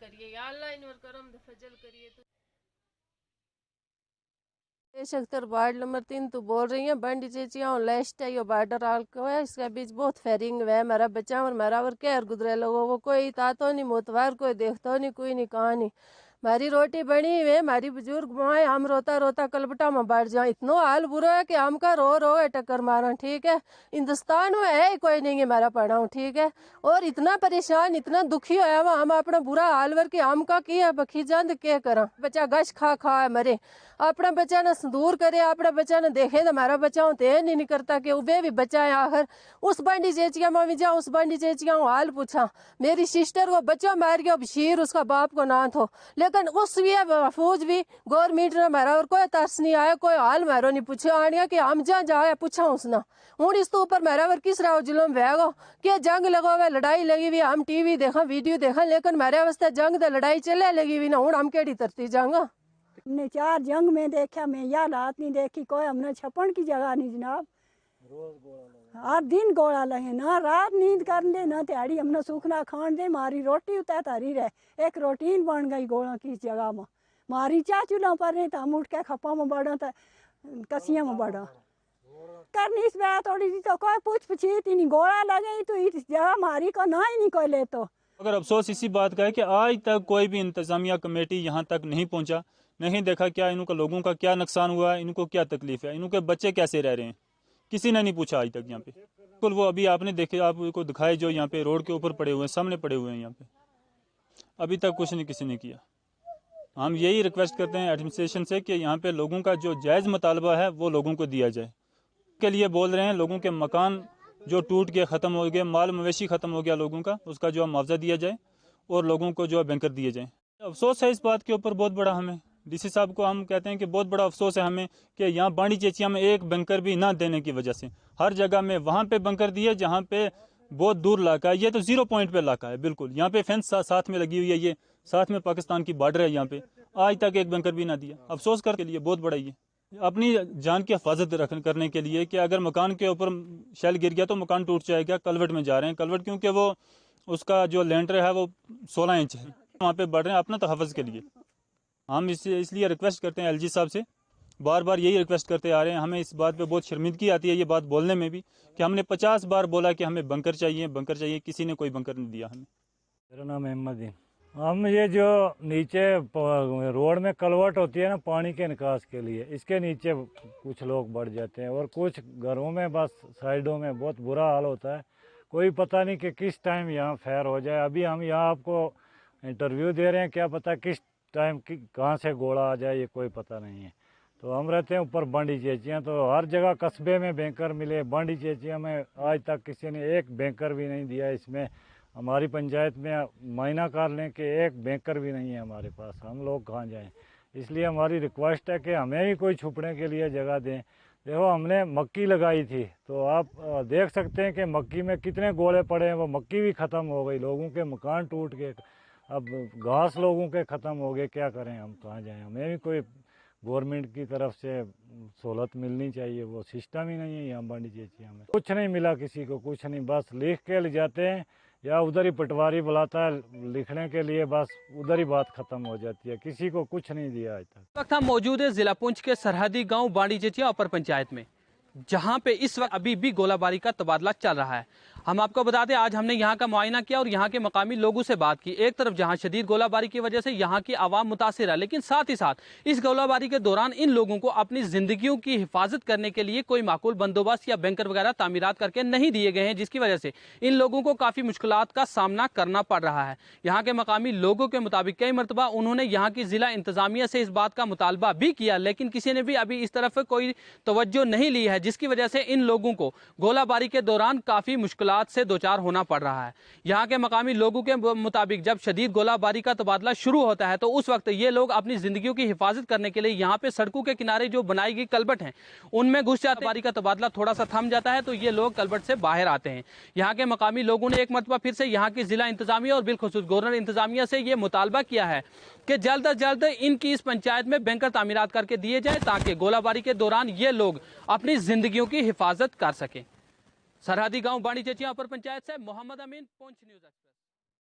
करिए ऑनलाइन और करम फजल करिए तो अख्तर वार्ड नंबर 3 तो बोल रही है। बंडी चेचिया लेस्ट है, ये बॉर्डर आल को है, इसके बीच बहुत फेरिंग है। मेरा बच्चा और मेरा और क्या गुजरे लोगों को कोई तातो नहीं, मोतवार कोई देखता नहीं, कोई नहीं कहा नहीं। हमारी रोटी बनी हुई है, हमारी बुजुर्ग माए, हम रोता रोता कलबटा में बैठ जाए। इतना हाल बुरा है कि हम का रो रो है टक्कर मारा, ठीक है। हिंदुस्तान में है ही कोई नहीं है मेरा पढ़ाऊँ, ठीक है। और इतना परेशान, इतना दुखी होया हुआ हम अपना बुरा हाल वर के हम का किया बखी जान क्या करा। बच्चा गश खा खा मरे, अपना बच्चा ना संदूर करे, अपना बच्चा ने देखे तो हमारा बच्चा हो तो नहीं करता कि वे भी बच्चा है। आखिर उस बंडी चेचिया में भी जाऊँ, उस बंडी चेचिया हाल पूछा। मेरी सिस्टर को बच्चा मार गया, बशीर उसका बाप को ना थो, लेकिन उस भी महफूज भी गवर्नमेंट ने मारा और कोई तरस नहीं आया, कोई हाल मारो नहीं पूछा आनिया कि हम जहाँ जाए पूछा उसने। हूँ इस तो ऊपर मेरा वर किस रहा जुलम वैगो कि जंग लगा हुआ, लड़ाई लगी हुई, हम टीवी देखा वीडियो देखा, लेकिन मेरे वास्ते जंग तो लड़ाई चले लगी हुई ना। हूँ हम केड़ी तरती जाऊंगा। हमने 4 जंग में देखा, मैं या रात नहीं देखी कोई, हमने छपन की जगह नहीं जनाब। हर दिन गोला लगे, ना रात नींद कर दे ना त्याड़ी, हमने सूखना खान दे, मारी रोटी उतर तारी रहे। एक रूटीन बन गई गोला की जगह में। मारी चाचूला पर नहीं तो हम उठ के खप्पा में बढ़ा तो कसिया में बढ़ा करनी इस बात थोड़ी सी तो कोई पूछ पूछी नहीं। गोला लगे तो इस जगह मारी को ना ही नहीं कोई ले। तो अगर अफसोस इसी बात का है कि आज तक कोई भी इंतज़ामिया कमेटी यहाँ तक नहीं पहुँचा, नहीं देखा क्या इनका लोगों का क्या नुकसान हुआ है, इनको क्या तकलीफ है, इनके बच्चे कैसे रह रहे हैं, किसी ने नहीं पूछा आज तक यहाँ पे। बिल्कुल वो अभी आपने देखे, आपको दिखाए जो यहाँ पे रोड के ऊपर पड़े हुए हैं, सामने पड़े हुए हैं यहाँ पे, अभी तक कुछ नहीं किसी ने किया। हम यही रिक्वेस्ट करते हैं एडमिनिस्ट्रेशन से कि यहाँ पे लोगों का जो जायज़ मुतालबा है वो लोगों को दिया जाए। के लिए बोल रहे हैं लोगों के मकान जो टूट के ख़त्म हो गए, माल मवेशी ख़त्म हो गया लोगों का, उसका जो मुआवजा दिया जाए और लोगों को जो बैंकर दिए जाए। अफसोस है इस बात के ऊपर बहुत बड़ा, हमें डीसी साहब को हम कहते हैं कि बहुत बड़ा अफसोस है हमें कि यहाँ बांडी चेचिया में एक बैंकर भी ना देने की वजह से हर जगह में वहाँ पे बैंकर दिए जहाँ पे बहुत दूर इलाका है। ये तो 0 पॉइंट पे इलाका है बिल्कुल, यहाँ पे फेंस साथ में लगी हुई है, ये साथ में पाकिस्तान की बॉर्डर है, यहाँ पे आज तक एक बैंकर भी ना दिया। अफसोस करने के लिए बहुत बड़ा ये अपनी जान की हिफाजत करने के लिए कि अगर मकान के ऊपर शेल गिर गया तो मकान टूट जाएगा। कलवट में जा रहे हैं, कलवट क्योंकि वो उसका जो लेंटर है वो 16 इंच है, वहाँ पे बढ़ रहे हैं अपना तहफ़्फ़ुज़ के लिए। हम इसलिए रिक्वेस्ट करते हैं एलजी साहब से, बार बार यही रिक्वेस्ट करते आ रहे हैं। हमें इस बात पे बहुत शर्मिंदगी आती है ये बात बोलने में भी कि हमने 50 बार बोला कि हमें बंकर चाहिए, बंकर चाहिए, किसी ने कोई बंकर नहीं दिया हमें। मेरा नाम अहमद। हम ये जो नीचे रोड में कलवट होती है ना पानी के निकास के लिए, इसके नीचे कुछ लोग बढ़ जाते हैं और कुछ घरों में बस साइडों में बहुत बुरा हाल होता है। कोई पता नहीं कि किस टाइम यहाँ फायर हो जाए। अभी हम यहाँ आपको इंटरव्यू दे रहे हैं, क्या पता किस टाइम कहाँ से गोला आ जाए, ये कोई पता नहीं है। तो हम रहते हैं ऊपर बांडी चेचियाँ, तो हर जगह कस्बे में बैंकर मिले, बांडी चेचियाँ में आज तक किसी ने एक बैंकर भी नहीं दिया। इसमें हमारी पंचायत में महीना कर लें कि एक बैंकर भी नहीं है हमारे पास, हम लोग कहाँ जाएं। इसलिए हमारी रिक्वेस्ट है कि हमें भी कोई छुपने के लिए जगह दें। देखो हमने मक्की लगाई थी, तो आप देख सकते हैं कि मक्की में कितने गोले पड़े हैं, वो मक्की भी ख़त्म हो गई, लोगों के मकान टूट गए, अब घास लोगों के ख़त्म हो गए, क्या करें, हम कहाँ जाएँ। हमें भी कोई गवर्नमेंट की तरफ से सहूलत मिलनी चाहिए, वो सिस्टम ही नहीं है यहाँ बांडी चेचिया में। कुछ नहीं मिला किसी को, कुछ नहीं, बस लिख के ले जाते हैं या उधर ही पटवारी बुलाता है लिखने के लिए, बस उधर ही बात खत्म हो जाती है, किसी को कुछ नहीं दिया आज तक। वक्त हम मौजूद है जिला पुंछ के सरहदी गांव बांडी चेचिया अपर पंचायत में, जहां पे इस वक्त अभी भी गोलाबारी का तबादला चल रहा है। हम आपको बता दें आज हमने यहाँ का मुआयना किया और यहाँ के मकामी लोगों से बात की। एक तरफ जहाँ शदीद गोलाबारी की वजह से यहाँ की आवाम मुतासिर है, लेकिन साथ ही साथ इस गोलाबारी के दौरान इन लोगों को अपनी जिंदगियों की हिफाजत करने के लिए कोई माकूल बंदोबस्त या बैंकर वगैरह तामीरात करके नहीं दिए गए हैं, जिसकी वजह से इन लोगों को काफ़ी मुश्किलात का सामना करना पड़ रहा है। यहाँ के मकामी लोगों के मुताबिक कई मरतबा उन्होंने यहाँ की जिला इंतजामिया से इस बात का मुतालबा भी किया, लेकिन किसी ने भी अभी इस तरफ कोई तवज्जो नहीं ली है, जिसकी वजह से इन लोगों को गोलाबारी के दौरान काफ़ी मुश्किल मुश्किलात से दोचार होना पड़ रहा है। यहाँ के मकामी लोगों के मुताबिक जब शदीद गोलाबारी का तबादला शुरू होता है तो उस वक्त ये लोग अपनी जिंदगियों की हिफाजत करने के लिए यहाँ पे सड़कों के किनारे जो बनाई गई कलबट हैं उनमें घुस जाते हैं। बारी का तबादला थोड़ा सा थम जाता है तो ये लोग कलबट से बाहर आते हैं। यहाँ के मकामी लोगों ने एक मरतबा फिर से यहाँ की जिला इंतजामिया और बिलखुसूस गवर्नर इंतजामिया से ये मुतालबा किया है कि जल्द अज जल्द इनकी इस पंचायत में बैंकर तामीरात करके दिए जाए ताकि गोलाबारी के दौरान ये लोग अपनी जिंदगियों की हिफाजत कर सकें। सरहदी गांव बाड़ी चेचिया अपर पंचायत से मोहम्मद अमीन, पुंछ न्यूज़ एक्सप्रेस।